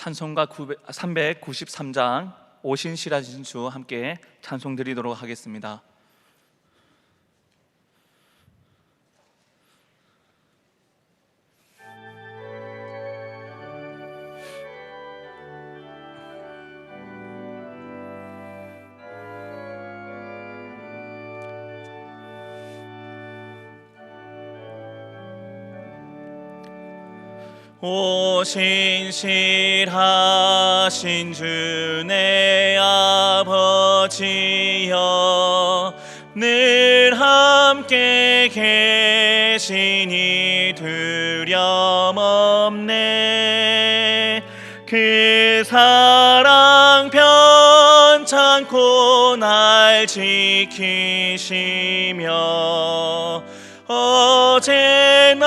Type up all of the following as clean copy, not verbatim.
찬송가 393장 오신실하신 주 함께 찬송 드리도록 하겠습니다. 오신실하신 주 내 아버지여, 늘 함께 계시니 두려움 없네. 그 사랑 편찮고 날 지키시며 어제나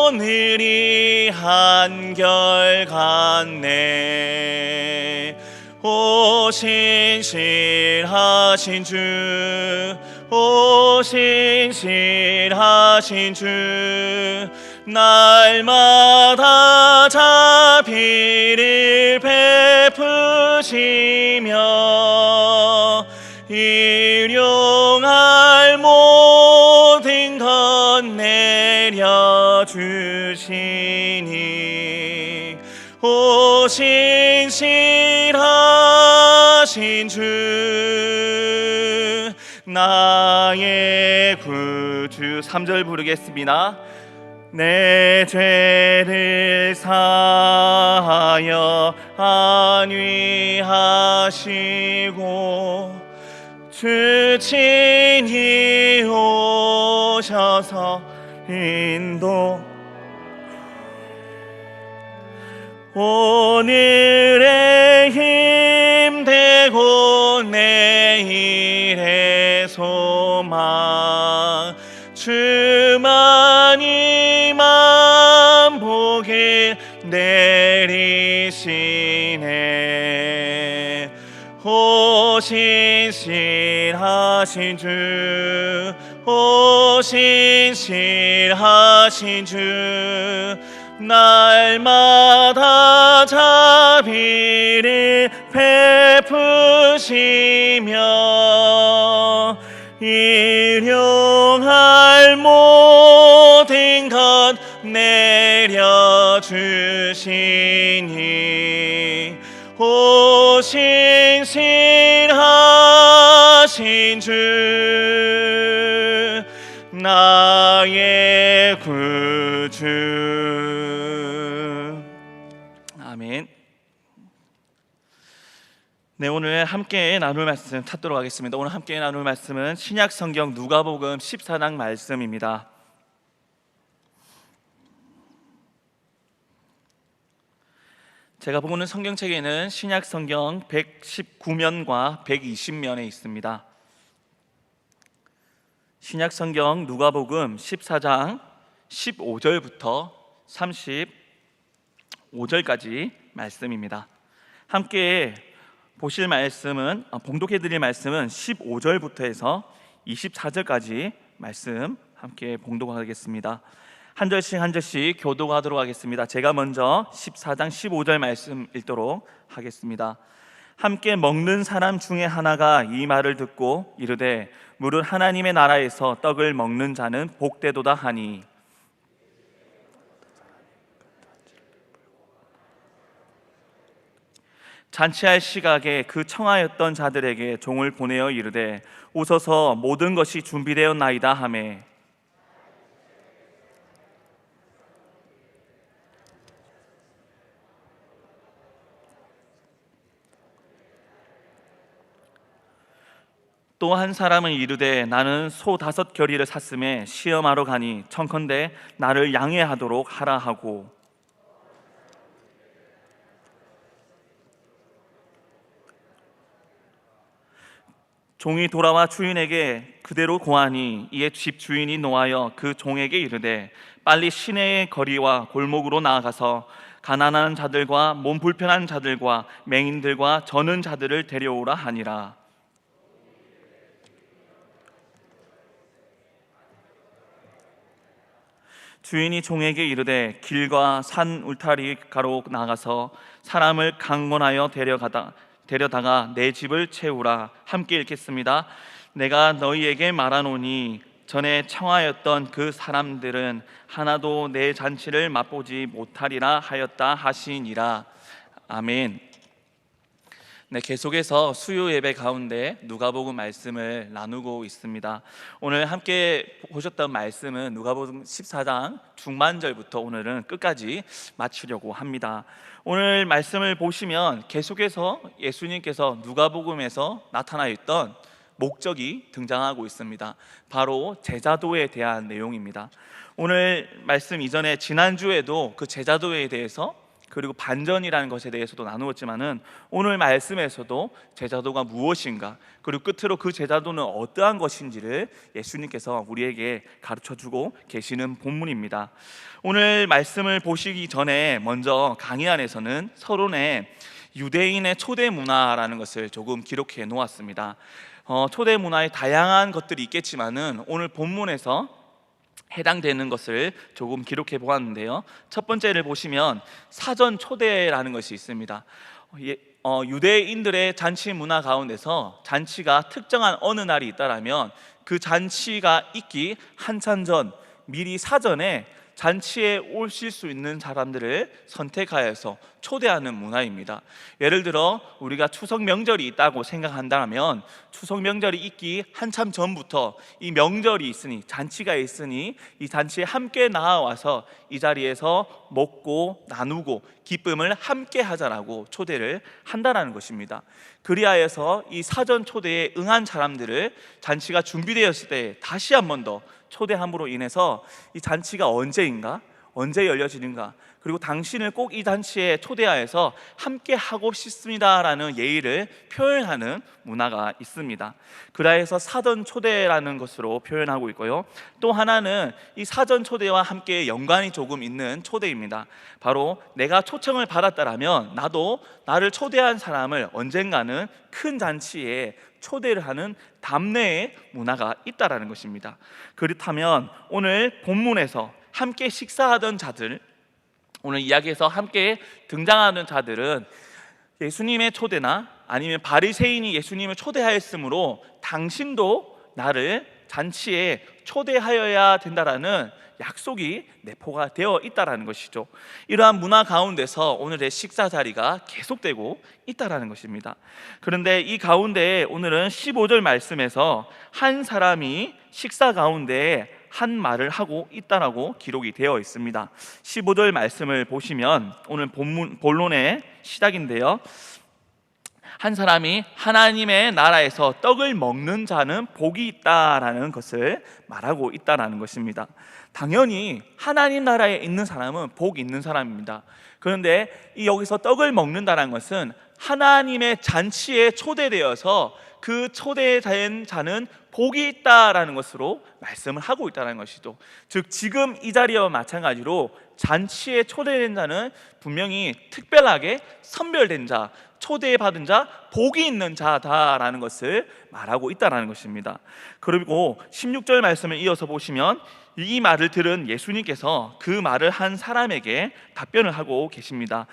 오늘이 한결같네. 오신실하신 주, 오신실하신 주, 날마다 자비를 베푸시며 일용할 모든 것 내려주시니 오신실하신 주 나의 구주. 3절 부르겠습니다. 내 죄를 사하여 안위하시고 주 친히 오셔서 인도 오늘의 힘 되고 내일의 소망 주만이만 보게 내리시네. 오신실하신 주, 오신실하신 주, 날마다 자비를 베푸시며 일용할 모든 것 내려주시니 오신실하신 주 나의 구주. 아멘. 네, 오늘 함께 나눌 말씀 찾도록 하겠습니다. 오늘 함께 나눌 말씀은 신약성경 누가복음 14장 말씀입니다. 제가 보고 있는 성경책에는 신약성경 119면과 120면에 있습니다. 신약성경 누가복음 14장 15절부터 35절까지 말씀입니다. 함께 보실 말씀은, 봉독해드릴 말씀은 15절부터 해서 24절까지 말씀 함께 봉독하겠습니다. 한 절씩 한 절씩 교독하도록 하겠습니다. 제가 먼저 14장 15절 말씀 읽도록 하겠습니다. 함께 먹는 사람 중에 하나가 이 말을 듣고 이르되 무릇 하나님의 나라에서 떡을 먹는 자는 복되도다 하니, 잔치할 시각에 그 청하였던 자들에게 종을 보내어 이르되 오소서 모든 것이 준비되었나이다 하매, 또 한 사람은 이르되 나는 소 5겨리를 샀음에 시험하러 가니 청컨대 나를 양해하도록 하라 하고, 종이 돌아와 주인에게 그대로 고하니 이에 집 주인이 노하여 그 종에게 이르되 빨리 시내의 거리와 골목으로 나아가서 가난한 자들과 몸 불편한 자들과 맹인들과 저는 자들을 데려오라 하니라. 주인이 종에게 이르되 길과 산 울타리가로 나가서 사람을 강권하여 데려다가 내 집을 채우라. 함께 읽겠습니다. 내가 너희에게 말하노니 전에 청하였던 그 사람들은 하나도 내 잔치를 맛보지 못하리라 하였다 하시니라. 아멘. 네, 계속해서 수요 예배 가운데 누가복음 말씀을 나누고 있습니다. 오늘 함께 보셨던 말씀은 누가복음 14장 중반절부터 오늘은 끝까지 마치려고 합니다. 오늘 말씀을 보시면 계속해서 예수님께서 누가복음에서 나타나 있던 목적이 등장하고 있습니다. 바로 제자도에 대한 내용입니다. 오늘 말씀 이전에 지난주에도 그 제자도에 대해서 그리고 반전이라는 것에 대해서도 나누었지만은 오늘 말씀에서도 제자도가 무엇인가, 그리고 끝으로 그 제자도는 어떠한 것인지를 예수님께서 우리에게 가르쳐주고 계시는 본문입니다. 오늘 말씀을 보시기 전에 먼저 강의 안에서는 서론에 유대인의 초대 문화라는 것을 조금 기록해 놓았습니다. 초대 문화에 다양한 것들이 있겠지만은 오늘 본문에서 해당되는 것을 조금 기록해 보았는데요. 첫 번째를 보시면 사전 초대라는 것이 있습니다. 유대인들의 잔치 문화 가운데서 잔치가 특정한 어느 날이 있다라면 그 잔치가 있기 한참 전 미리 사전에 잔치에 오실 수 있는 사람들을 선택하여서 초대하는 문화입니다. 예를 들어 우리가 추석 명절이 있다고 생각한다면 추석 명절이 있기 한참 전부터 이 명절이 있으니, 잔치가 있으니 이 잔치에 함께 나와서 이 자리에서 먹고 나누고 기쁨을 함께 하자라고 초대를 한다라는 것입니다. 그리하여서 이 사전 초대에 응한 사람들을 잔치가 준비되었을 때 다시 한 번 더 초대함으로 인해서 이 잔치가 언제인가, 언제 열려지는가, 그리고 당신을 꼭 이 잔치에 초대하여서 함께 하고 싶습니다라는 예의를 표현하는 문화가 있습니다. 그래서 사전 초대라는 것으로 표현하고 있고요. 또 하나는 이 사전 초대와 함께 연관이 조금 있는 초대입니다. 바로 내가 초청을 받았다라면 나도 나를 초대한 사람을 언젠가는 큰 잔치에 초대를 하는 답례의 문화가 있다라는 것입니다. 그렇다면 오늘 본문에서 함께 식사하던 자들, 오늘 이야기에서 함께 등장하는 자들은 예수님의 초대나 아니면 바리새인이 예수님을 초대하였으므로 당신도 나를 잔치에 초대하여야 된다라는 약속이 내포가 되어 있다라는 것이죠. 이러한 문화 가운데서 오늘의 식사 자리가 계속되고 있다라는 것입니다. 그런데 이 가운데 오늘은 15절 말씀에서 한 사람이 식사 가운데 한 말을 하고 있다라고 기록이 되어 있습니다. 15절 말씀을 보시면 오늘 본론의 시작인데요. 한 사람이 하나님의 나라에서 떡을 먹는 자는 복이 있다라는 것을 말하고 있다라는 것입니다. 당연히 하나님 나라에 있는 사람은 복이 있는 사람입니다. 그런데 여기서 떡을 먹는다는 것은 하나님의 잔치에 초대되어서 그 초대된 자는 복이 있다라는 것으로 말씀을 하고 있다는 것이죠. 즉 지금 이 자리와 마찬가지로 잔치에 초대된 자는 분명히 특별하게 선별된 자, 초대받은 자, 복이 있는 자다라는 것을 말하고 있다는 것입니다. 그리고 16절 말씀을 이어서 보시면 이 말을 들은 예수님께서 그 말을 한 사람에게 답변을 하고 계십니다.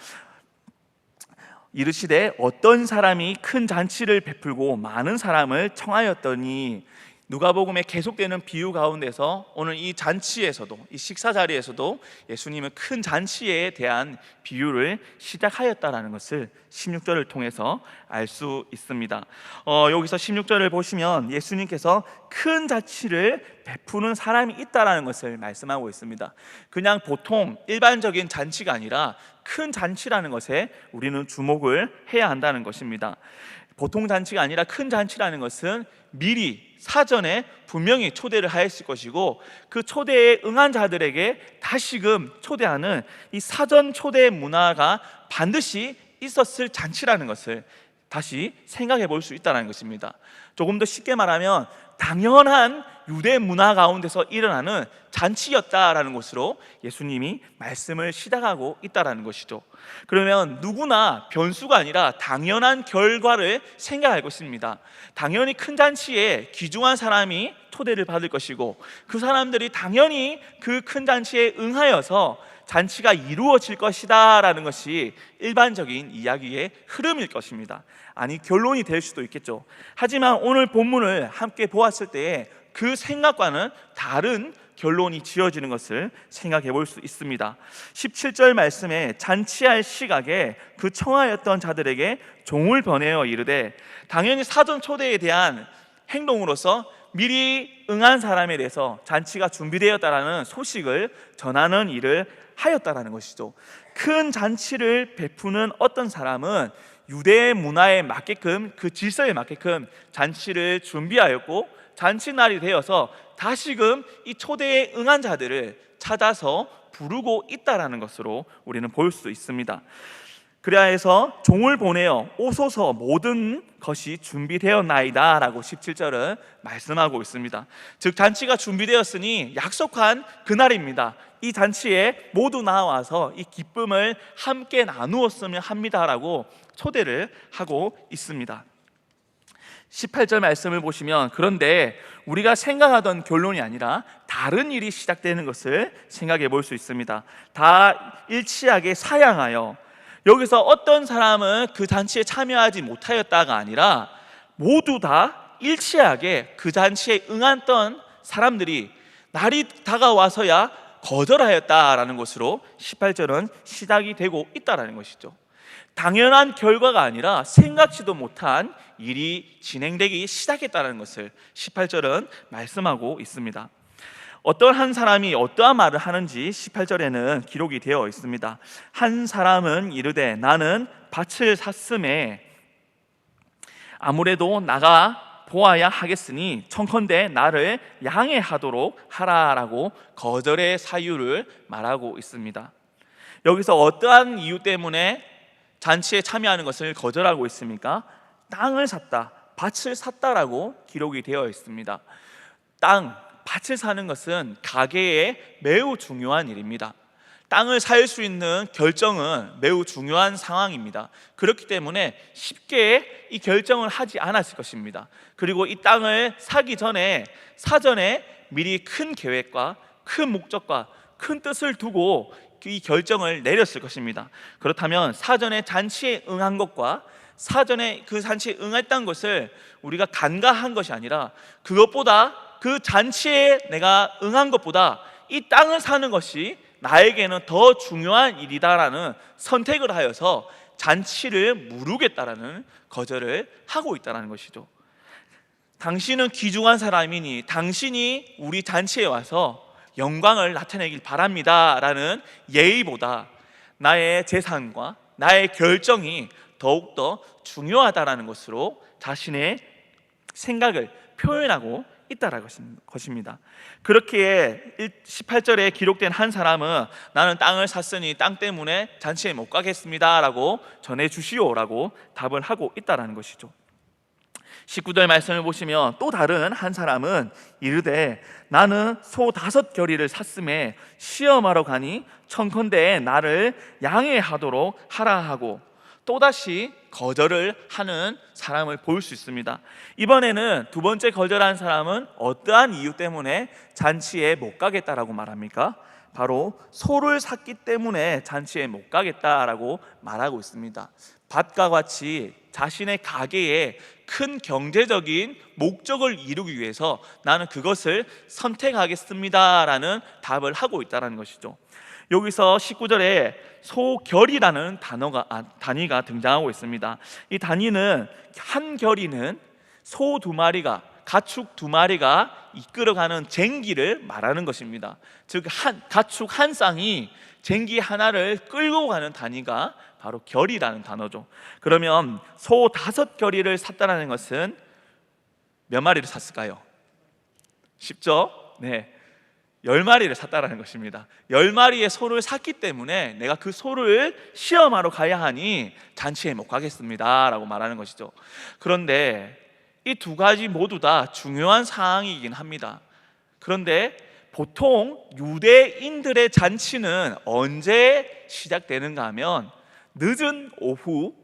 이르시되 어떤 사람이 큰 잔치를 베풀고 많은 사람을 청하였더니, 누가복음에 계속되는 비유 가운데서 오늘 이 잔치에서도, 이 식사 자리에서도 예수님은 큰 잔치에 대한 비유를 시작하였다라는 것을 16절을 통해서 알 수 있습니다. 여기서 16절을 보시면 예수님께서 큰 잔치를 베푸는 사람이 있다라는 것을 말씀하고 있습니다. 그냥 보통 일반적인 잔치가 아니라 큰 잔치라는 것에 우리는 주목을 해야 한다는 것입니다. 보통 잔치가 아니라 큰 잔치라는 것은 미리 사전에 분명히 초대를 하였을 것이고, 그 초대에 응한 자들에게 다시금 초대하는 이 사전 초대 문화가 반드시 있었을 잔치라는 것을 다시 생각해 볼 수 있다는 것입니다. 조금 더 쉽게 말하면 당연한 유대 문화 가운데서 일어나는 잔치였다라는 것으로 예수님이 말씀을 시작하고 있다라는 것이죠. 그러면 누구나 변수가 아니라 당연한 결과를 생각할 것입니다. 당연히 큰 잔치에 귀중한 사람이 초대를 받을 것이고, 그 사람들이 당연히 그 큰 잔치에 응하여서 잔치가 이루어질 것이다 라는 것이 일반적인 이야기의 흐름일 것입니다. 아니, 결론이 될 수도 있겠죠. 하지만 오늘 본문을 함께 보았을 때에 그 생각과는 다른 결론이 지어지는 것을 생각해 볼 수 있습니다. 17절 말씀에 잔치할 시각에 그 청하였던 자들에게 종을 보내어 이르되, 당연히 사전 초대에 대한 행동으로서 미리 응한 사람에 대해서 잔치가 준비되었다라는 소식을 전하는 일을 하였다라는 것이죠. 큰 잔치를 베푸는 어떤 사람은 유대 문화에 맞게끔, 그 질서에 맞게끔 잔치를 준비하였고, 잔치날이 되어서 다시금 이 초대에 응한 자들을 찾아서 부르고 있다라는 것으로 우리는 볼 수 있습니다. 그래야 해서 종을 보내어 오소서 모든 것이 준비되었나이다 라고 17절은 말씀하고 있습니다. 즉, 잔치가 준비되었으니 약속한 그날입니다. 이 잔치에 모두 나와서 이 기쁨을 함께 나누었으면 합니다라고 초대를 하고 있습니다. 18절 말씀을 보시면, 그런데 우리가 생각하던 결론이 아니라 다른 일이 시작되는 것을 생각해 볼 수 있습니다. 다 일치하게 사양하여, 여기서 어떤 사람은 그 잔치에 참여하지 못하였다가 아니라 모두 다 일치하게 그 잔치에 응했던 사람들이 날이 다가와서야 거절하였다라는 것으로 18절은 시작이 되고 있다라는 것이죠. 당연한 결과가 아니라 생각지도 못한 일이 진행되기 시작했다는 것을 18절은 말씀하고 있습니다. 어떤 한 사람이 어떠한 말을 하는지 18절에는 기록이 되어 있습니다. 한 사람은 이르되, 나는 밭을 샀음에 아무래도 나가 보아야 하겠으니 청컨대 나를 양해하도록 하라라고 거절의 사유를 말하고 있습니다. 여기서 어떠한 이유 때문에 잔치에 참여하는 것을 거절하고 있습니까? 땅을 샀다, 밭을 샀다라고 기록이 되어 있습니다. 밭을 사는 것은 가계에 매우 중요한 일입니다. 땅을 살 수 있는 결정은 매우 중요한 상황입니다. 그렇기 때문에 쉽게 이 결정을 하지 않았을 것입니다. 그리고 이 땅을 사기 전에 사전에 미리 큰 계획과 큰 목적과 큰 뜻을 두고 이 결정을 내렸을 것입니다. 그렇다면 사전에 잔치에 응한 것과 사전에 그 잔치에 응했던 것을 우리가 간과한 것이 아니라, 그것보다, 그 잔치에 내가 응한 것보다 이 땅을 사는 것이 나에게는 더 중요한 일이다라는 선택을 하여서 잔치를 무르겠다라는 거절을 하고 있다는 것이죠. 당신은 귀중한 사람이니 당신이 우리 잔치에 와서 영광을 나타내길 바랍니다 라는 예의보다 나의 재산과 나의 결정이 더욱더 중요하다라는 것으로 자신의 생각을 표현하고 있다라는 것입니다. 그렇게 18절에 기록된 한 사람은 나는 땅을 샀으니 땅 때문에 잔치에 못 가겠습니다 라고 전해주시오라고 답을 하고 있다라는 것이죠. 19절 말씀을 보시면 또 다른 한 사람은 이르되 나는 소 5겨리를 샀음에 시험하러 가니 청컨대 나를 양해하도록 하라 하고 또다시 거절을 하는 사람을 볼 수 있습니다. 이번에는 두 번째 거절한 사람은 어떠한 이유 때문에 잔치에 못 가겠다라고 말합니까? 바로 소를 샀기 때문에 잔치에 못 가겠다라고 말하고 있습니다. 밭과 같이 자신의 가게에 큰 경제적인 목적을 이루기 위해서 나는 그것을 선택하겠습니다라는 답을 하고 있다는 것이죠. 여기서 19절에 소결이라는 단위가 등장하고 있습니다. 이 단위는 한 결이는 소 2마리가, 가축 2마리가 이끌어가는 쟁기를 말하는 것입니다. 즉 가축 한 쌍이 쟁기 하나를 끌고 가는 단위가 바로 결이라는 단어죠. 그러면 소 5겨리를 샀다는 것은 몇 마리를 샀을까요? 쉽죠? 네, 10마리를 샀다는 것입니다. 10마리의 소를 샀기 때문에 내가 그 소를 시험하러 가야 하니 잔치에 못 가겠습니다 라고 말하는 것이죠. 그런데 이 두 가지 모두 다 중요한 사항이긴 합니다. 그런데 보통 유대인들의 잔치는 언제 시작되는가 하면 늦은 오후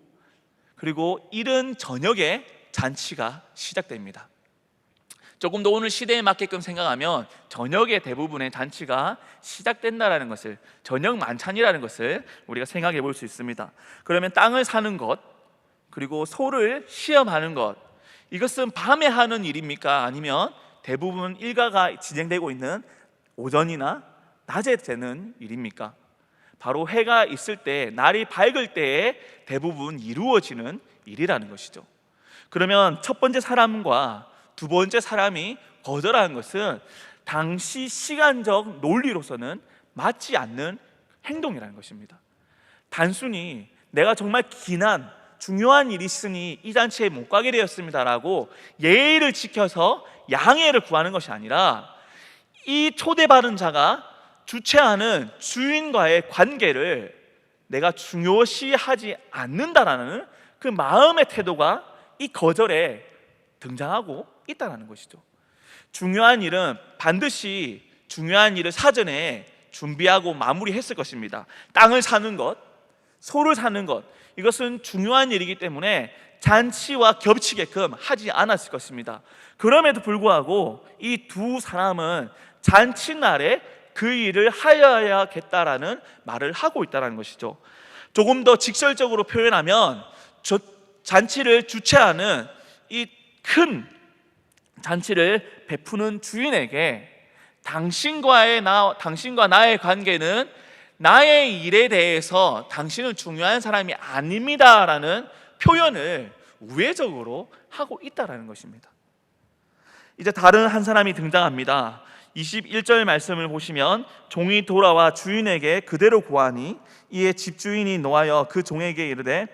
그리고 이른 저녁에 잔치가 시작됩니다. 조금 더 오늘 시대에 맞게끔 생각하면 저녁에 대부분의 잔치가 시작된다라는 것을, 저녁 만찬이라는 것을 우리가 생각해 볼 수 있습니다. 그러면 땅을 사는 것, 그리고 소를 시험하는 것, 이것은 밤에 하는 일입니까? 아니면 대부분 일가가 진행되고 있는 오전이나 낮에 되는 일입니까? 바로 해가 있을 때, 날이 밝을 때에 대부분 이루어지는 일이라는 것이죠. 그러면 첫 번째 사람과 두 번째 사람이 거절한 것은 당시 시간적 논리로서는 맞지 않는 행동이라는 것입니다. 단순히 내가 정말 기난 중요한 일이 있으니 이 잔치에 못 가게 되었습니다라고 예의를 지켜서 양해를 구하는 것이 아니라 이 초대받은 자가 주최하는 주인과의 관계를 내가 중요시하지 않는다라는 그 마음의 태도가 이 거절에 등장하고 있다는 것이죠. 중요한 일은 반드시 중요한 일을 사전에 준비하고 마무리했을 것입니다. 땅을 사는 것, 소를 사는 것, 이것은 중요한 일이기 때문에 잔치와 겹치게끔 하지 않았을 것입니다. 그럼에도 불구하고 이 두 사람은 잔치날에 그 일을 하여야겠다라는 말을 하고 있다는 것이죠. 조금 더 직설적으로 표현하면 잔치를 주최하는 이 큰 잔치를 베푸는 주인에게 당신과 나의 관계는 나의 일에 대해서 당신은 중요한 사람이 아닙니다라는 표현을 우회적으로 하고 있다는 것입니다. 이제 다른 한 사람이 등장합니다. 21절 말씀을 보시면 종이 돌아와 주인에게 그대로 고하니 이에 집주인이 노하여 그 종에게 이르되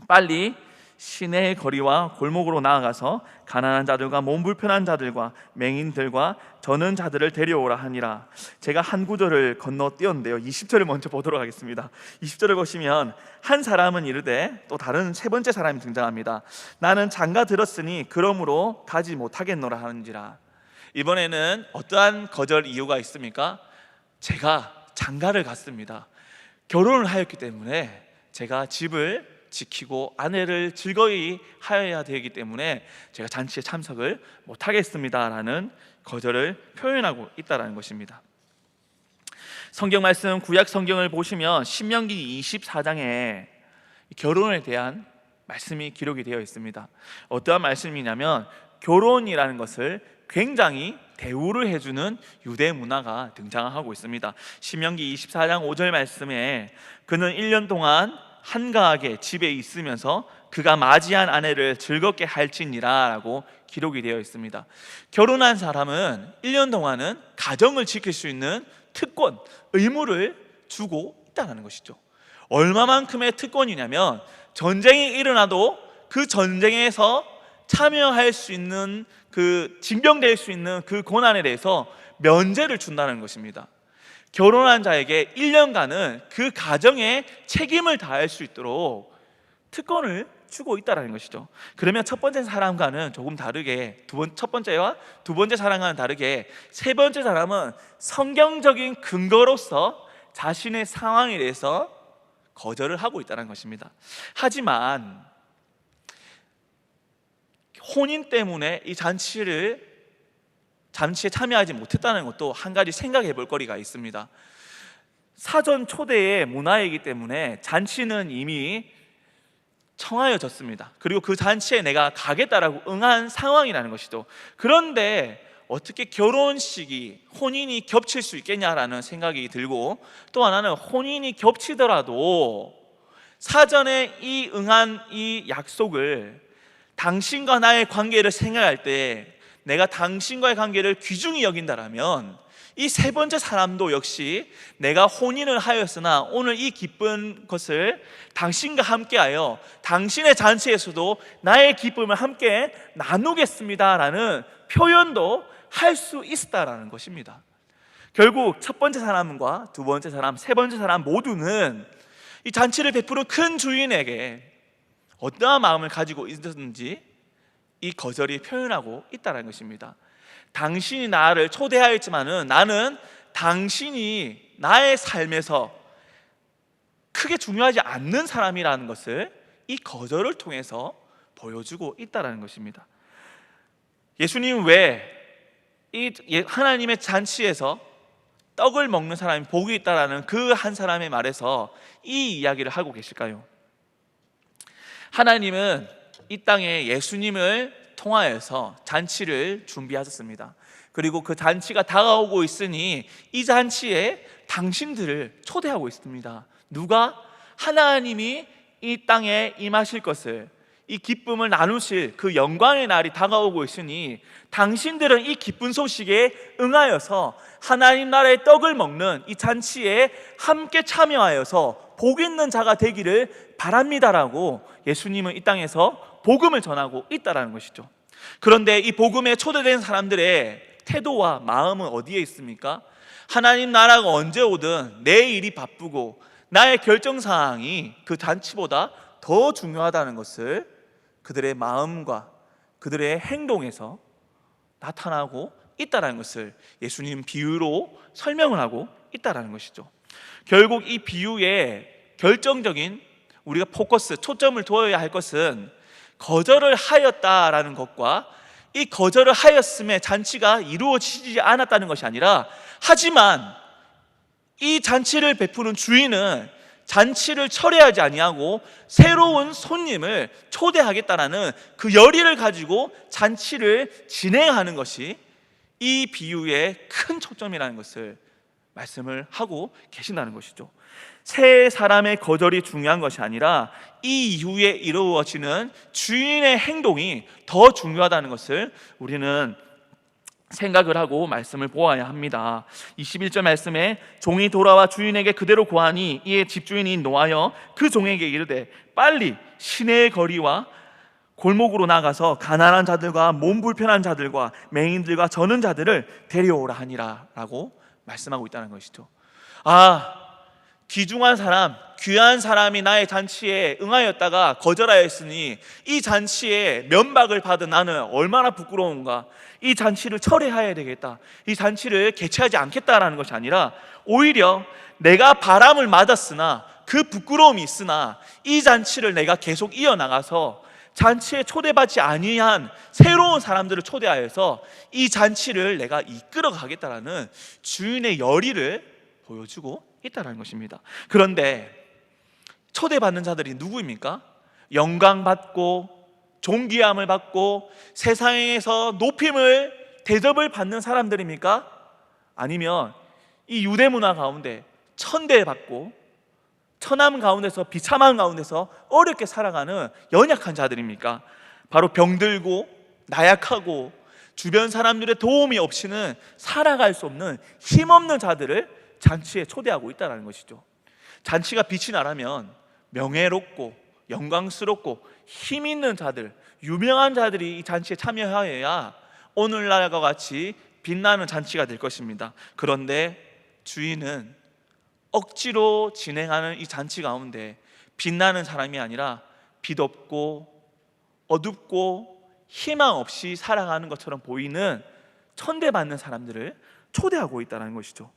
빨리 시내의 거리와 골목으로 나아가서 가난한 자들과 몸 불편한 자들과 맹인들과 저는 자들을 데려오라 하니라. 제가 한 구절을 건너뛰었는데요, 20절을 먼저 보도록 하겠습니다. 20절을 보시면 한 사람은 이르되, 또 다른 세 번째 사람이 등장합니다. 나는 장가 들었으니 그러므로 가지 못하겠노라 하는지라. 이번에는 어떠한 거절 이유가 있습니까? 제가 장가를 갔습니다. 결혼을 하였기 때문에 제가 집을 지키고 아내를 즐거이 하여야 되기 때문에 제가 잔치에 참석을 못하겠습니다라는 거절을 표현하고 있다는 것입니다. 성경 말씀, 구약 성경을 보시면 신명기 24장에 결혼에 대한 말씀이 기록이 되어 있습니다. 어떠한 말씀이냐면 결혼이라는 것을 굉장히 대우를 해주는 유대 문화가 등장하고 있습니다. 신명기 24장 5절 말씀에 그는 1년 동안 한가하게 집에 있으면서 그가 맞이한 아내를 즐겁게 할지니라 라고 기록이 되어 있습니다. 결혼한 사람은 1년 동안은 가정을 지킬 수 있는 특권, 의무를 주고 있다는 것이죠. 얼마만큼의 특권이냐면 전쟁이 일어나도 그 전쟁에서 참여할 수 있는, 그 징병될 수 있는 그 고난에 대해서 면제를 준다는 것입니다. 결혼한 자에게 1년간은 그 가정에 책임을 다할 수 있도록 특권을 주고 있다는 것이죠. 그러면 첫 번째 사람과는 조금 다르게, 첫 번째와 두 번째 사람과는 다르게 세 번째 사람은 성경적인 근거로서 자신의 상황에 대해서 거절을 하고 있다는 것입니다. 하지만 혼인 때문에 이 잔치에 참여하지 못했다는 것도 한 가지 생각해 볼 거리가 있습니다. 사전 초대의 문화이기 때문에 잔치는 이미 청하여졌습니다. 그리고 그 잔치에 내가 가겠다라고 응한 상황이라는 것이죠. 그런데 어떻게 결혼식이, 혼인이 겹칠 수 있겠냐라는 생각이 들고, 또 하나는 혼인이 겹치더라도 사전에 응한 이 약속을, 당신과 나의 관계를 생각할 때 내가 당신과의 관계를 귀중히 여긴다라면 이 세 번째 사람도 역시 내가 혼인을 하였으나 오늘 이 기쁜 것을 당신과 함께하여 당신의 잔치에서도 나의 기쁨을 함께 나누겠습니다라는 표현도 할 수 있다라는 것입니다. 결국 첫 번째 사람과 두 번째 사람, 세 번째 사람 모두는 이 잔치를 베푸는 큰 주인에게 어떠한 마음을 가지고 있었는지 이 거절이 표현하고 있다는 것입니다. 당신이 나를 초대하였지만은 나는 당신이 나의 삶에서 크게 중요하지 않는 사람이라는 것을 이 거절을 통해서 보여주고 있다는 것입니다. 예수님 왜 이 하나님의 잔치에서 떡을 먹는 사람이 복이 있다라는 그 한 사람의 말에서 이 이야기를 하고 계실까요? 하나님은 이 땅에 예수님을 통하여서 잔치를 준비하셨습니다. 그리고 그 잔치가 다가오고 있으니 이 잔치에 당신들을 초대하고 있습니다. 누가? 하나님이 이 땅에 임하실 것을, 이 기쁨을 나누실 그 영광의 날이 다가오고 있으니 당신들은 이 기쁜 소식에 응하여서 하나님 나라의 떡을 먹는 이 잔치에 함께 참여하여서 복 있는 자가 되기를 바랍니다라고 예수님은 이 땅에서 복음을 전하고 있다는 것이죠. 그런데 이 복음에 초대된 사람들의 태도와 마음은 어디에 있습니까? 하나님 나라가 언제 오든 내 일이 바쁘고 나의 결정사항이 그 잔치보다 더 중요하다는 것을 그들의 마음과 그들의 행동에서 나타나고 있다는 것을 예수님 비유로 설명을 하고 있다는 것이죠. 결국 이 비유의 결정적인 우리가 포커스, 초점을 둬야 할 것은 거절을 하였다라는 것과 이 거절을 하였음에 잔치가 이루어지지 않았다는 것이 아니라, 하지만 이 잔치를 베푸는 주인은 잔치를 철회하지 아니하고 새로운 손님을 초대하겠다라는 그 열의를 가지고 잔치를 진행하는 것이 이 비유의 큰 초점이라는 것을 말씀을 하고 계신다는 것이죠. 세 사람의 거절이 중요한 것이 아니라 이 이후에 이루어지는 주인의 행동이 더 중요하다는 것을 우리는 생각을 하고 말씀을 보아야 합니다. 21절 말씀에 종이 돌아와 주인에게 그대로 고하니 이에 집주인이 노하여 그 종에게 이르되 빨리 시내의 거리와 골목으로 나가서 가난한 자들과 몸 불편한 자들과 맹인들과 저는 자들을 데려오라 하니라 라고 말씀하고 있다는 것이죠. 귀중한 사람, 귀한 사람이 나의 잔치에 응하였다가 거절하였으니 이 잔치에 면박을 받은 나는 얼마나 부끄러운가. 이 잔치를 철회해야 되겠다, 이 잔치를 개최하지 않겠다라는 것이 아니라 오히려 내가 바람을 맞았으나 그 부끄러움이 있으나 이 잔치를 내가 계속 이어나가서 잔치에 초대받지 아니한 새로운 사람들을 초대하여서 이 잔치를 내가 이끌어 가겠다라는 주인의 열의를 보여주고 있다는 것입니다. 그런데 초대받는 자들이 누구입니까? 영광받고 존귀함을 받고 세상에서 높임을 대접을 받는 사람들입니까? 아니면 이 유대 문화 가운데 천대받고 천함 가운데서 비참한 가운데서 어렵게 살아가는 연약한 자들입니까? 바로 병들고 나약하고 주변 사람들의 도움이 없이는 살아갈 수 없는 힘없는 자들을 잔치에 초대하고 있다는 것이죠. 잔치가 빛이 나라면 명예롭고 영광스럽고 힘 있는 자들, 유명한 자들이 이 잔치에 참여하여야 오늘날과 같이 빛나는 잔치가 될 것입니다. 그런데 주인은 억지로 진행하는 이 잔치 가운데 빛나는 사람이 아니라 빛없고 어둡고 희망 없이 살아가는 것처럼 보이는 천대받는 사람들을 초대하고 있다는 것이죠.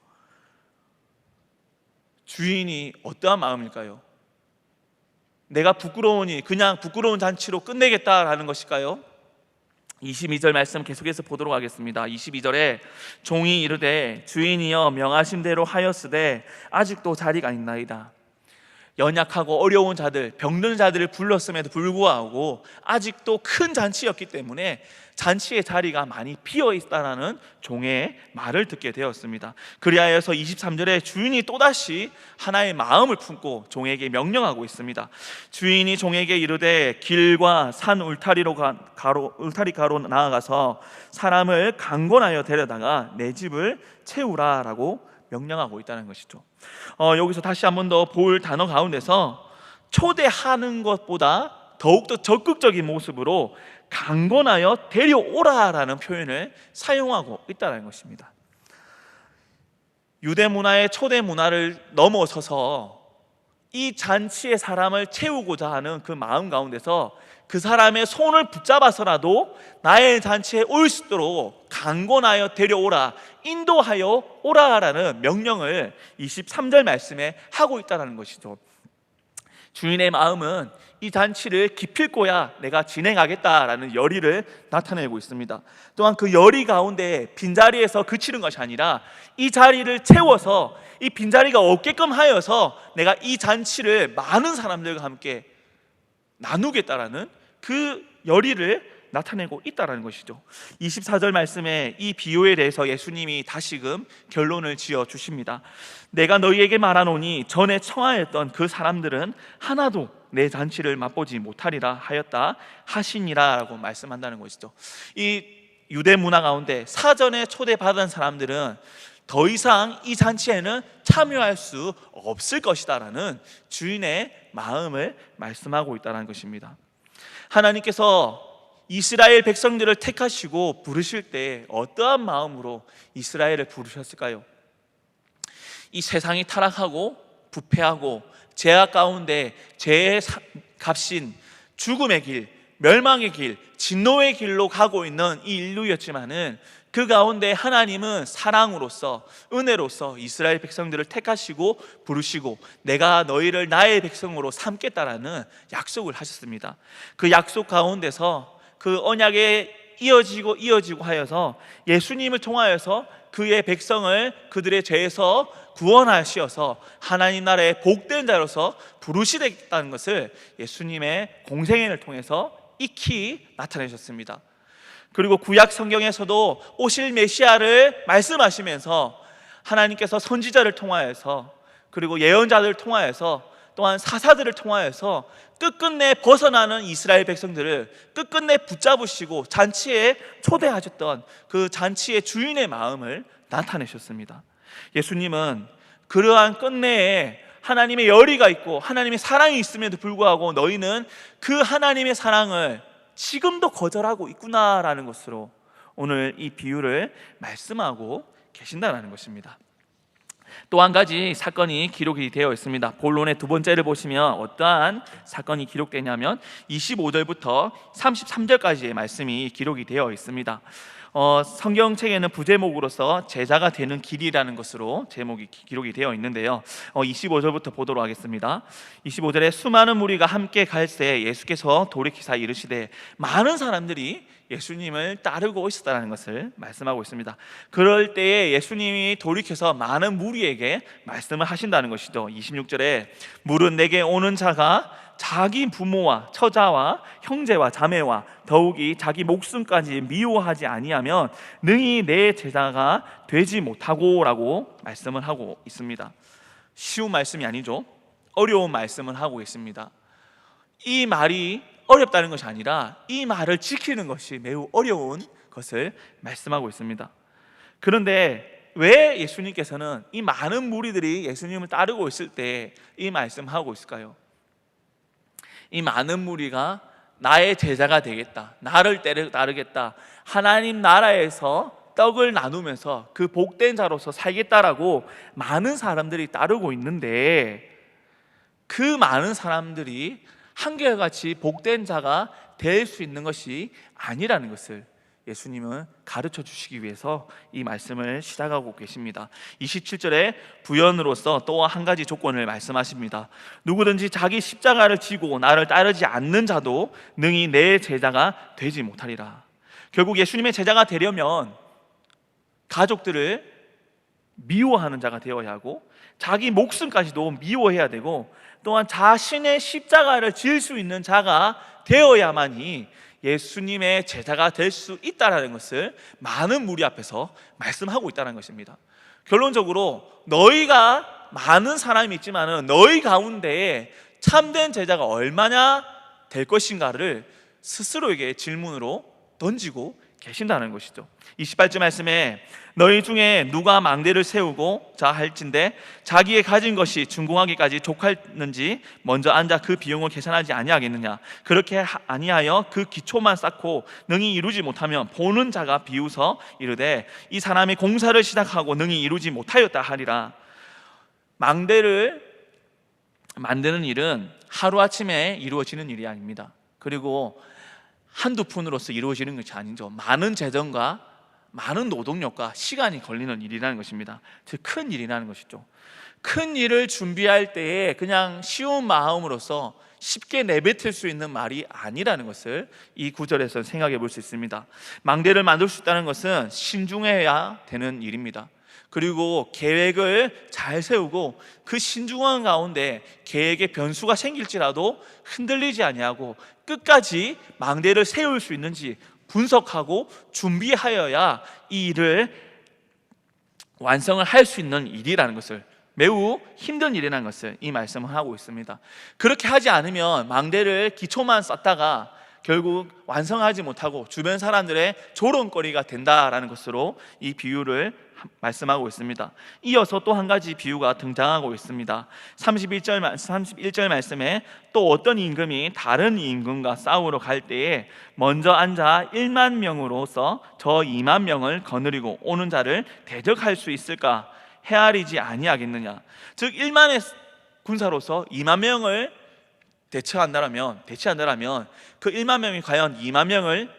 주인이 어떠한 마음일까요? 내가 부끄러우니 그냥 부끄러운 잔치로 끝내겠다라는 것일까요? 22절 말씀 계속해서 보도록 하겠습니다. 22절에 종이 이르되 주인이여 명하신 대로 하였으되 아직도 자리가 있나이다. 연약하고 어려운 자들, 병든 자들을 불렀음에도 불구하고 아직도 큰 잔치였기 때문에 잔치의 자리가 많이 비어 있다라는 종의 말을 듣게 되었습니다. 그리하여서 23절에 주인이 또다시 하나의 마음을 품고 종에게 명령하고 있습니다. 주인이 종에게 이르되 길과 산 울타리 가로 나아가서 사람을 강권하여 데려다가 내 집을 채우라라고 명령하고 있다는 것이죠. 여기서 다시 한 번 더 볼 단어 가운데서 초대하는 것보다 더욱더 적극적인 모습으로 강권하여 데려오라라는 표현을 사용하고 있다는 것입니다. 유대 문화의 초대 문화를 넘어서서 이 잔치의 사람을 채우고자 하는 그 마음 가운데서 그 사람의 손을 붙잡아서라도 나의 잔치에 올 수 있도록 강권하여 데려오라, 인도하여 오라라는 명령을 23절 말씀에 하고 있다는 것이죠. 주인의 마음은 이 잔치를 기필코야 내가 진행하겠다라는 열의를 나타내고 있습니다. 또한 그 열의 가운데 빈자리에서 그치는 것이 아니라 이 자리를 채워서 이 빈자리가 없게끔 하여서 내가 이 잔치를 많은 사람들과 함께 나누겠다라는 그 열의를 나타내고 있다는 것이죠. 24절 말씀에 이 비유에 대해서 예수님이 다시금 결론을 지어 주십니다. 내가 너희에게 말하노니 전에 청하였던 그 사람들은 하나도 내 잔치를 맛보지 못하리라 하였다 하시니라 라고 말씀한다는 것이죠. 이 유대 문화 가운데 사전에 초대받은 사람들은 더 이상 이 잔치에는 참여할 수 없을 것이다라는 주인의 마음을 말씀하고 있다는 것입니다. 하나님께서 이스라엘 백성들을 택하시고 부르실 때 어떠한 마음으로 이스라엘을 부르셨을까요? 이 세상이 타락하고 부패하고 죄악 가운데 죄의 값인 죽음의 길, 멸망의 길, 진노의 길로 가고 있는 이 인류였지만은 그 가운데 하나님은 사랑으로서, 은혜로서 이스라엘 백성들을 택하시고 부르시고 내가 너희를 나의 백성으로 삼겠다라는 약속을 하셨습니다. 그 약속 가운데서 그 언약에 이어지고 하여서 예수님을 통하여서 그의 백성을 그들의 죄에서 구원하시어서 하나님 나라의 복된 자로서 부르시겠다는 것을 예수님의 공생애를 통해서 익히 나타내셨습니다. 그리고 구약 성경에서도 오실 메시아를 말씀하시면서 하나님께서 선지자를 통하여서 그리고 예언자들을 통하여서 또한 사사들을 통하여서 끝끝내 벗어나는 이스라엘 백성들을 끝끝내 붙잡으시고 잔치에 초대하셨던 그 잔치의 주인의 마음을 나타내셨습니다. 예수님은 그러한 끝내에 하나님의 열의가 있고 하나님의 사랑이 있음에도 불구하고 너희는 그 하나님의 사랑을 지금도 거절하고 있구나라는 것으로 오늘 이 비유를 말씀하고 계신다는 것입니다. 또 한 가지 사건이 기록이 되어 있습니다. 본론의 두 번째를 보시면 어떠한 사건이 기록되냐면 25절부터 33절까지의 말씀이 기록이 되어 있습니다. 성경책에는 부제목으로서 제자가 되는 길이라는 것으로 제목이 기록이 되어 있는데요. 25절부터 보도록 하겠습니다. 25절에 수많은 무리가 함께 갈새 예수께서 돌이키사 이르시되 많은 사람들이 예수님을 따르고 있었다는 것을 말씀하고 있습니다. 그럴 때에 예수님이 돌이켜서 많은 무리에게 말씀을 하신다는 것이죠. 26절에 물은 내게 오는 자가 자기 부모와 처자와 형제와 자매와 더욱이 자기 목숨까지 미워하지 아니하면 능히 내 제자가 되지 못하고 라고 말씀을 하고 있습니다. 쉬운 말씀이 아니죠. 어려운 말씀을 하고 있습니다. 이 말이 어렵다는 것이 아니라 이 말을 지키는 것이 매우 어려운 것을 말씀하고 있습니다. 그런데 왜 예수님께서는 이 많은 무리들이 예수님을 따르고 있을 때 이 말씀하고 있을까요? 이 많은 무리가 나의 제자가 되겠다, 나를 따르겠다, 하나님 나라에서 떡을 나누면서 그 복된 자로서 살겠다라고 많은 사람들이 따르고 있는데 그 많은 사람들이 한결같이 복된 자가 될 수 있는 것이 아니라는 것을 예수님은 가르쳐 주시기 위해서 이 말씀을 시작하고 계십니다. 27절에 부연으로서 또 한 가지 조건을 말씀하십니다. 누구든지 자기 십자가를 지고 나를 따르지 않는 자도 능히 내 제자가 되지 못하리라. 결국 예수님의 제자가 되려면 가족들을 미워하는 자가 되어야 하고 자기 목숨까지도 미워해야 되고 또한 자신의 십자가를 지을 수 있는 자가 되어야만이 예수님의 제자가 될 수 있다는 것을 많은 무리 앞에서 말씀하고 있다는 것입니다. 결론적으로 너희가 많은 사람이 있지만 너희 가운데에 참된 제자가 얼마나 될 것인가를 스스로에게 질문으로 던지고 계신다는 것이죠. 28절 말씀에 너희 중에 누가 망대를 세우고 자 할진대 자기의 가진 것이 준공하기까지 족하는지 먼저 앉아 그 비용을 계산하지 아니하겠느냐. 그렇게 아니하여 그 기초만 쌓고 능히 이루지 못하면 보는 자가 비웃어 이르되 이 사람이 공사를 시작하고 능히 이루지 못하였다 하리라. 망대를 만드는 일은 하루아침에 이루어지는 일이 아닙니다. 그리고 한두 푼으로서 이루어지는 것이 아니죠. 많은 재정과 많은 노동력과 시간이 걸리는 일이라는 것입니다. 즉 큰 일이라는 것이죠. 큰 일을 준비할 때에 그냥 쉬운 마음으로서 쉽게 내뱉을 수 있는 말이 아니라는 것을 이 구절에서 생각해 볼 수 있습니다. 망대를 만들 수 있다는 것은 신중해야 되는 일입니다. 그리고 계획을 잘 세우고 그 신중한 가운데 계획에 변수가 생길지라도 흔들리지 아니하고 끝까지 망대를 세울 수 있는지 분석하고 준비하여야 이 일을 완성을 할 수 있는 일이라는 것을, 매우 힘든 일이라는 것을 이 말씀을 하고 있습니다. 그렇게 하지 않으면 망대를 기초만 쌓다가 결국 완성하지 못하고 주변 사람들의 조롱거리가 된다라는 것으로 이 비유를 말씀하고 있습니다. 이어서 또 한 가지 비유가 등장하고 있습니다. 31절 말씀에 또 어떤 임금이 다른 임금과 싸우러 갈 때에 먼저 앉아 1만 명으로서 저 2만 명을 거느리고 오는 자를 대적할 수 있을까 헤아리지 아니하겠느냐. 즉 1만의 군사로서 2만 명을 대체한다라면 그 1만 명이 과연 2만 명을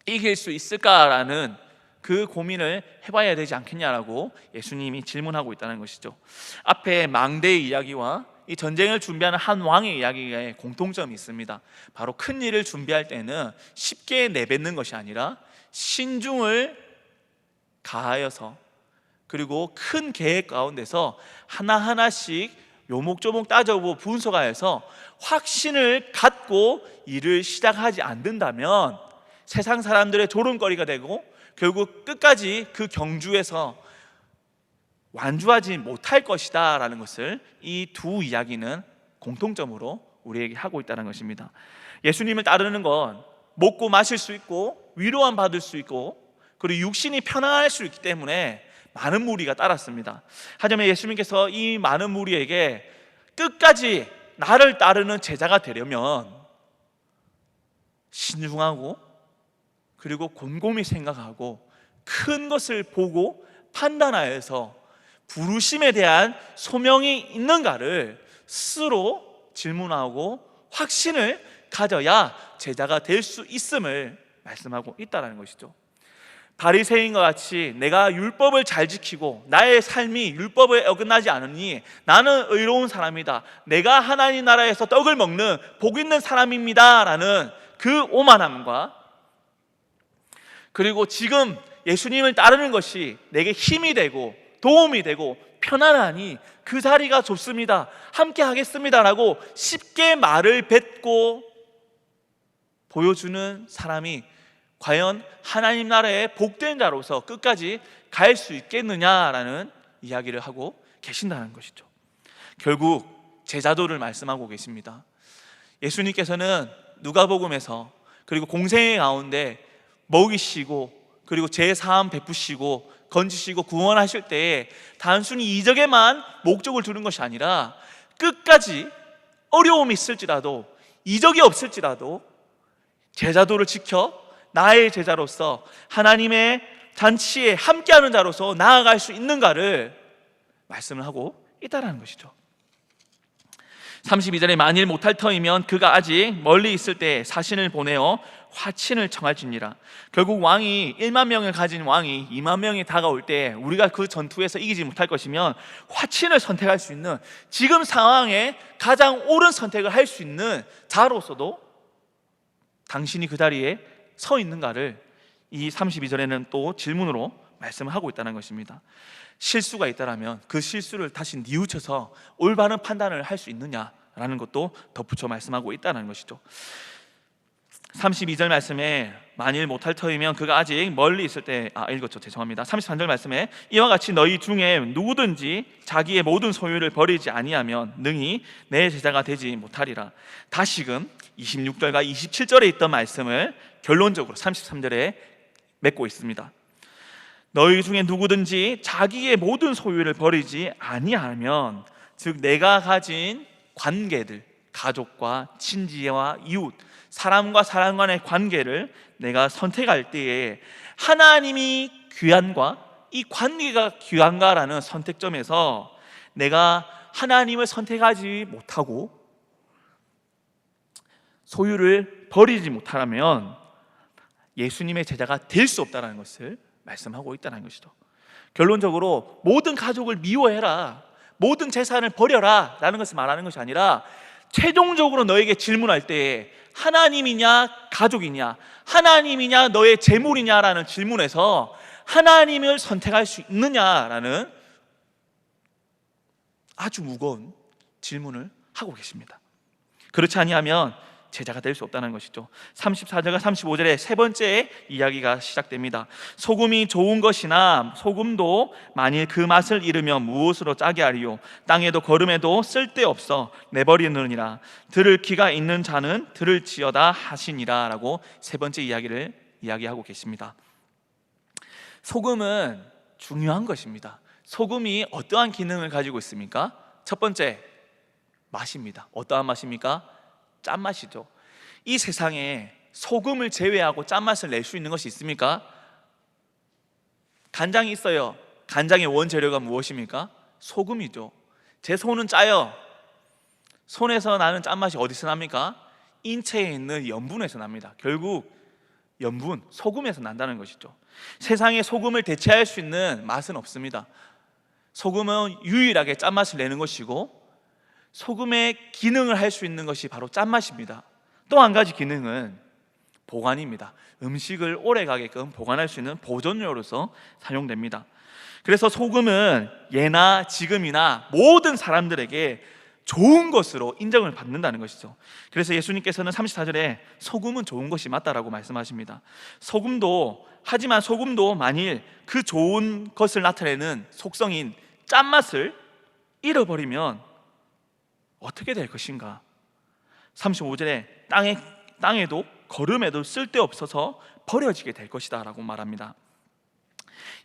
이길 수 있을까라는 그 고민을 해봐야 되지 않겠냐라고 예수님이 질문하고 있다는 것이죠. 앞에 망대의 이야기와 이 전쟁을 준비하는 한 왕의 이야기에 공통점이 있습니다. 바로 큰 일을 준비할 때는 쉽게 내뱉는 것이 아니라 신중을 가하여서, 그리고 큰 계획 가운데서 하나하나씩 요목조목 따져보고 분석하여서 확신을 갖고 일을 시작하지 않는다면 세상 사람들의 조롱거리가 되고 결국 끝까지 그 경주에서 완주하지 못할 것이다 라는 것을 이 두 이야기는 공통점으로 우리에게 하고 있다는 것입니다. 예수님을 따르는 건 먹고 마실 수 있고 위로함 받을 수 있고 그리고 육신이 편안할 수 있기 때문에 많은 무리가 따랐습니다. 하지만 예수님께서 이 많은 무리에게 끝까지 나를 따르는 제자가 되려면 신중하고 그리고 곰곰이 생각하고 큰 것을 보고 판단하여서 부르심에 대한 소명이 있는가를 스스로 질문하고 확신을 가져야 제자가 될 수 있음을 말씀하고 있다는 것이죠. 바리새인과 같이 내가 율법을 잘 지키고 나의 삶이 율법에 어긋나지 않으니 나는 의로운 사람이다, 내가 하나님 나라에서 떡을 먹는 복 있는 사람입니다 라는 그 오만함과, 그리고 지금 예수님을 따르는 것이 내게 힘이 되고 도움이 되고 편안하니 그 자리가 좋습니다, 함께 하겠습니다 라고 쉽게 말을 뱉고 보여주는 사람이 과연 하나님 나라의 복된 자로서 끝까지 갈 수 있겠느냐라는 이야기를 하고 계신다는 것이죠. 결국 제자도를 말씀하고 계십니다. 예수님께서는 누가복음에서 그리고 공생의 가운데 먹이시고 그리고 제사함 베푸시고 건지시고 구원하실 때에 단순히 이적에만 목적을 두는 것이 아니라 끝까지 어려움이 있을지라도 이적이 없을지라도 제자도를 지켜 나의 제자로서 하나님의 잔치에 함께하는 자로서 나아갈 수 있는가를 말씀을 하고 있다는 것이죠. 32절에 만일 못할 터이면 그가 아직 멀리 있을 때 사신을 보내어 화친을 청할지니라. 결국 왕이 1만 명을 가진 왕이 2만 명이 다가올 때 우리가 그 전투에서 이기지 못할 것이면 화친을 선택할 수 있는, 지금 상황에 가장 옳은 선택을 할 수 있는 자로서도 당신이 그 자리에 서 있는가를 이 32절에는 또 질문으로 말씀을 하고 있다는 것입니다. 실수가 있다면 그 실수를 다시 뉘우쳐서 올바른 판단을 할 수 있느냐라는 것도 덧붙여 말씀하고 있다는 것이죠. 32절 말씀에 만일 못할 터이면 그가 아직 멀리 있을 때 읽었죠, 죄송합니다. 33절 말씀에 이와 같이 너희 중에 누구든지 자기의 모든 소유를 버리지 아니하면 능히 내 제자가 되지 못하리라. 다시금 26절과 27절에 있던 말씀을 결론적으로 33절에 맺고 있습니다. 너희 중에 누구든지 자기의 모든 소유를 버리지 아니하면, 즉 내가 가진 관계들, 가족과 친지와 이웃, 사람과 사람 간의 관계를 내가 선택할 때에 하나님이 귀한가, 이 관계가 귀한가라는 선택점에서 내가 하나님을 선택하지 못하고 소유를 버리지 못하면 예수님의 제자가 될 수 없다는 것을 말씀하고 있다는 것이죠. 결론적으로 모든 가족을 미워해라, 모든 재산을 버려라 라는 것을 말하는 것이 아니라 최종적으로 너에게 질문할 때에 하나님이냐 가족이냐, 하나님이냐 너의 재물이냐라는 질문에서 하나님을 선택할 수 있느냐라는 아주 무거운 질문을 하고 계십니다. 그렇지 아니하면 제자가 될 수 없다는 것이죠. 34절과 35절에 세 번째 이야기가 시작됩니다. 소금이 좋은 것이나 소금도 만일 그 맛을 잃으면 무엇으로 짜게 하리요? 땅에도 거름에도 쓸데없어 내버리느니라. 들을 귀가 있는 자는 들을지어다 하시니라 라고 세 번째 이야기를 이야기하고 계십니다. 소금은 중요한 것입니다. 소금이 어떠한 기능을 가지고 있습니까? 첫 번째, 맛입니다. 어떠한 맛입니까? 짠맛이죠. 이 세상에 소금을 제외하고 짠맛을 낼 수 있는 것이 있습니까? 간장이 있어요. 간장의 원재료가 무엇입니까? 소금이죠. 제 손은 짜요. 손에서 나는 짠맛이 어디서 납니까? 인체에 있는 염분에서 납니다. 결국 염분, 소금에서 난다는 것이죠. 세상에 소금을 대체할 수 있는 맛은 없습니다. 소금은 유일하게 짠맛을 내는 것이고 소금의 기능을 할 수 있는 것이 바로 짠맛입니다. 또 한 가지 기능은 보관입니다. 음식을 오래가게끔 보관할 수 있는 보존료로서 사용됩니다. 그래서 소금은 예나 지금이나 모든 사람들에게 좋은 것으로 인정을 받는다는 것이죠. 그래서 예수님께서는 34절에 소금은 좋은 것이 맞다라고 말씀하십니다. 하지만 소금도 만일 그 좋은 것을 나타내는 속성인 짠맛을 잃어버리면 어떻게 될 것인가? 35절에 땅에도 거름에도 쓸데없어서 버려지게 될 것이다 라고 말합니다.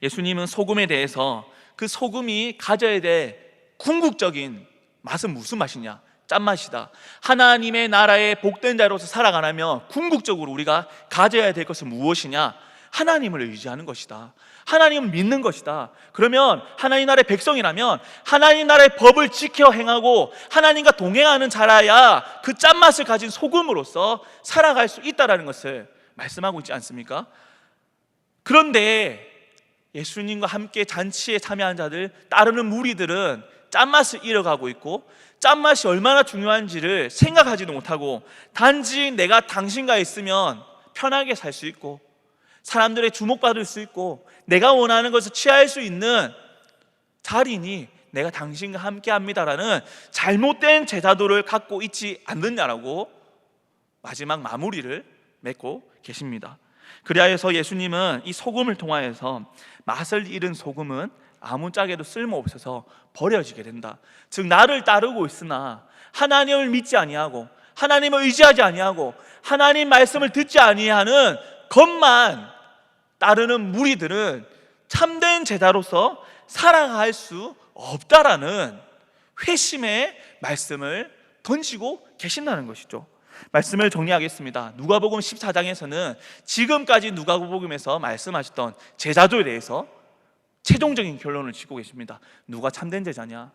예수님은 소금에 대해서 그 소금이 가져야 될 궁극적인 맛은 무슨 맛이냐? 짠맛이다. 하나님의 나라의 복된 자로서 살아가려면 궁극적으로 우리가 가져야 될 것은 무엇이냐? 하나님을 의지하는 것이다. 하나님을 믿는 것이다. 그러면 하나님 나라의 백성이라면 하나님 나라의 법을 지켜 행하고 하나님과 동행하는 자라야 그 짠맛을 가진 소금으로서 살아갈 수 있다는 것을 말씀하고 있지 않습니까? 그런데 예수님과 함께 잔치에 참여한 자들, 따르는 무리들은 짠맛을 잃어가고 있고 짠맛이 얼마나 중요한지를 생각하지도 못하고 단지 내가 당신과 있으면 편하게 살 수 있고 사람들의 주목받을 수 있고 내가 원하는 것을 취할 수 있는 자리니 내가 당신과 함께 합니다라는 잘못된 제자도를 갖고 있지 않느냐라고 마지막 마무리를 맺고 계십니다. 그리하여서 예수님은 이 소금을 통하여서 맛을 잃은 소금은 아무짝에도 쓸모없어서 버려지게 된다. 즉 나를 따르고 있으나 하나님을 믿지 아니하고 하나님을 의지하지 아니하고 하나님 말씀을 듣지 아니하는 것만 따르는 무리들은 참된 제자로서 살아갈 수 없다라는 회심의 말씀을 던지고 계신다는 것이죠. 말씀을 정리하겠습니다. 누가복음 14장에서는 지금까지 누가복음에서 말씀하셨던 제자도에 대해서 최종적인 결론을 짓고 계십니다. 누가 참된 제자냐?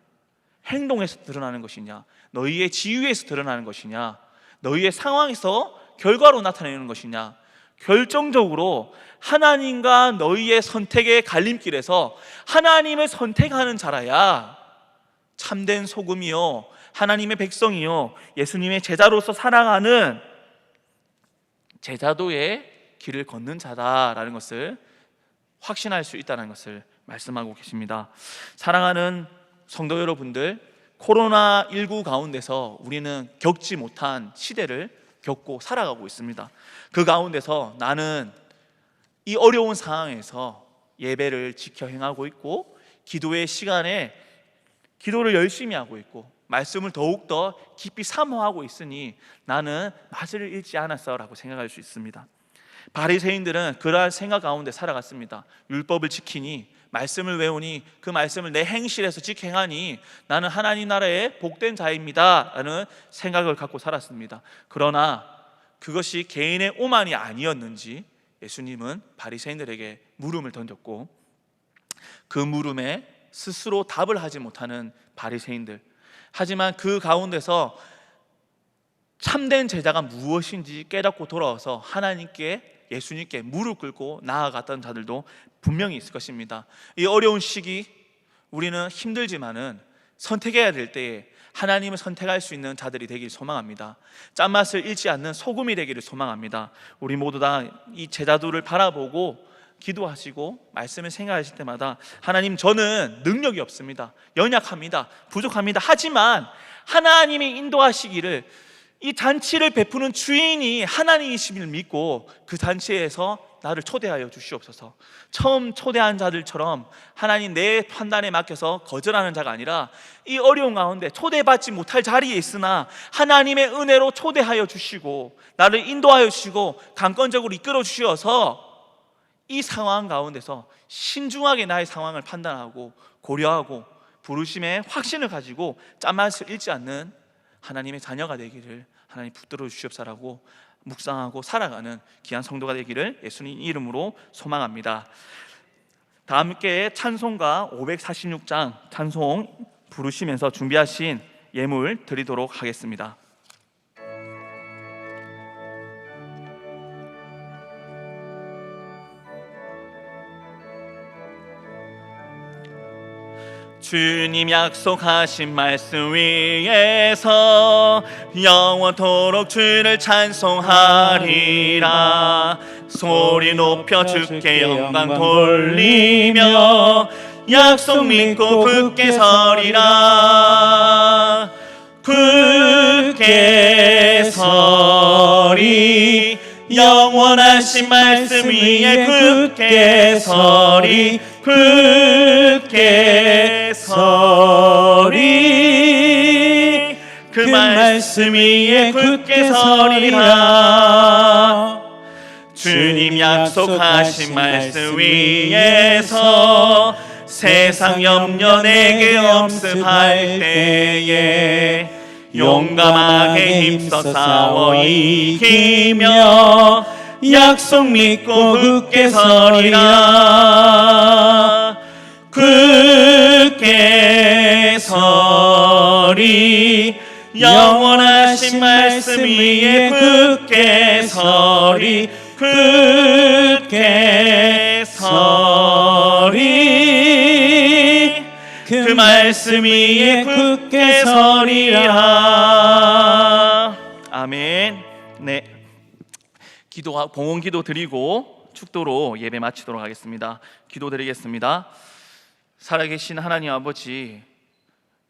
행동에서 드러나는 것이냐? 너희의 지위에서 드러나는 것이냐? 너희의 상황에서 결과로 나타내는 것이냐? 결정적으로 하나님과 너희의 선택의 갈림길에서 하나님을 선택하는 자라야 참된 소금이요 하나님의 백성이요 예수님의 제자로서 살아가는 제자도의 길을 걷는 자다라는 것을 확신할 수 있다는 것을 말씀하고 계십니다. 사랑하는 성도 여러분들, 코로나19 가운데서 우리는 겪지 못한 시대를 겪고 살아가고 있습니다. 그 가운데서 나는 이 어려운 상황에서 예배를 지켜 행하고 있고 기도의 시간에 기도를 열심히 하고 있고 말씀을 더욱더 깊이 사모하고 있으니 나는 맛을 잃지 않았어 라고 생각할 수 있습니다. 바리새인들은 그러한 생각 가운데 살아갔습니다. 율법을 지키니 말씀을 외우니 그 말씀을 내 행실에서 직행하니 나는 하나님 나라의 복된 자입니다 라는 생각을 갖고 살았습니다. 그러나 그것이 개인의 오만이 아니었는지 예수님은 바리새인들에게 물음을 던졌고 그 물음에 스스로 답을 하지 못하는 바리새인들, 하지만 그 가운데서 참된 제자가 무엇인지 깨닫고 돌아와서 하나님께, 예수님께 무릎 꿇고 나아갔던 자들도 분명히 있을 것입니다. 이 어려운 시기 우리는 힘들지만은 선택해야 될 때에 하나님을 선택할 수 있는 자들이 되길 소망합니다. 짠맛을 잃지 않는 소금이 되기를 소망합니다. 우리 모두 다 이 제자들을 바라보고 기도하시고 말씀을 생각하실 때마다 하나님, 저는 능력이 없습니다. 연약합니다. 부족합니다. 하지만 하나님이 인도하시기를, 이 잔치를 베푸는 주인이 하나님이심을 믿고 그 잔치에서 나를 초대하여 주시옵소서. 처음 초대한 자들처럼 하나님 내 판단에 맡겨서 거절하는 자가 아니라 이 어려운 가운데 초대받지 못할 자리에 있으나 하나님의 은혜로 초대하여 주시고 나를 인도하여 주시고 강권적으로 이끌어 주시어서 이 상황 가운데서 신중하게 나의 상황을 판단하고 고려하고 부르심의 확신을 가지고 짠맛을 잃지 않는 하나님의 자녀가 되기를 하나님 붙들어 주시옵소서라고 묵상하고 살아가는 귀한 성도가 되기를 예수님 이름으로 소망합니다. 다 함께 찬송가 546장 찬송 부르시면서 준비하신 예물 드리도록 하겠습니다. 주님 약속하신 말씀 위에서 영원토록 주를 찬송하리라. 소리 높여 주께 영광 돌리며 약속 믿고 굳게 서리라. 굳게 서리, 영원하신 말씀 위에 굳게 서리. 굳게 서리, 그 말씀 위에 굳게 서리라. 주님 약속하신 말씀 위에서 세상 염려 내게 엄습할 때에 용감하게 힘써 싸워 이기며 약속 믿고 굳게 서리라. 굳게 서리, 영원하신 말씀 위에 굳게 서리. 굳게 서리, 그 말씀 위에 굳게 서리라. 아멘. 네, 봉헌기도 드리고 축도로 예배 마치도록 하겠습니다. 기도드리겠습니다. 살아계신 하나님 아버지,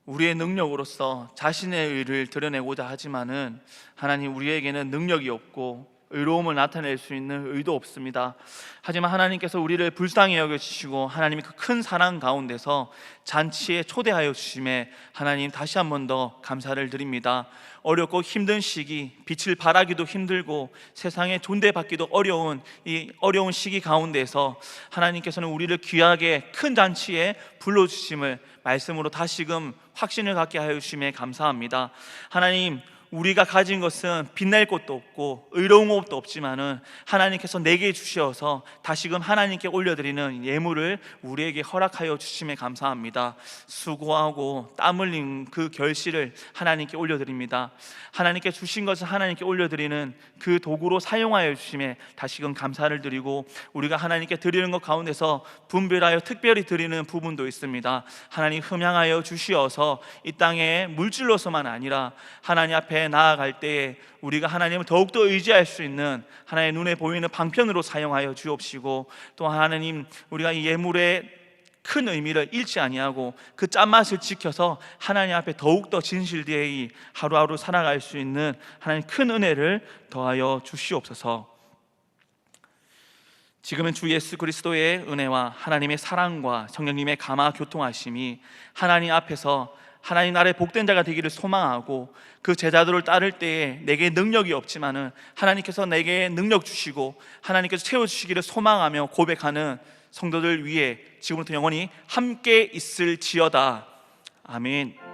우리의 능력으로서 자신의 의를 드러내고자 하지만은 하나님, 우리에게는 능력이 없고 의로움을 나타낼 수 있는 의도 없습니다. 하지만 하나님께서 우리를 불쌍히 여겨주시고 하나님의 그 큰 사랑 가운데서 잔치에 초대하여 주심에 하나님 다시 한 번 더 감사를 드립니다. 어렵고 힘든 시기, 빛을 발하기도 힘들고 세상에 존대받기도 어려운 이 어려운 시기 가운데서 하나님께서는 우리를 귀하게 큰 잔치에 불러주심을 말씀으로 다시금 확신을 갖게 하여 주심에 감사합니다. 하나님, 우리가 가진 것은 빛날 것도 없고 의로운 것도 없지만은 하나님께서 내게 주셔서 다시금 하나님께 올려드리는 예물을 우리에게 허락하여 주심에 감사합니다. 수고하고 땀 흘린 그 결실을 하나님께 올려드립니다. 하나님께 주신 것을 하나님께 올려드리는 그 도구로 사용하여 주심에 다시금 감사를 드리고, 우리가 하나님께 드리는 것 가운데서 분별하여 특별히 드리는 부분도 있습니다. 하나님, 흠양하여 주시어서 이 땅에 물질로서만 아니라 하나님 앞에 나아갈 때에 우리가 하나님을 더욱더 의지할 수 있는 하나님의 눈에 보이는 방편으로 사용하여 주옵시고, 또 하나님, 우리가 이 예물의 큰 의미를 잃지 아니하고 그 짠맛을 지켜서 하나님 앞에 더욱더 진실되이 하루하루 살아갈 수 있는 하나님 큰 은혜를 더하여 주시옵소서. 지금은 주 예수 그리스도의 은혜와 하나님의 사랑과 성령님의 감화 교통하심이 하나님 앞에서 하나님 나라의 복된 자가 되기를 소망하고, 그 제자들을 따를 때에 내게 능력이 없지만은 하나님께서 내게 능력 주시고 하나님께서 채워주시기를 소망하며 고백하는 성도들 위해 지금부터 영원히 함께 있을지어다. 아멘.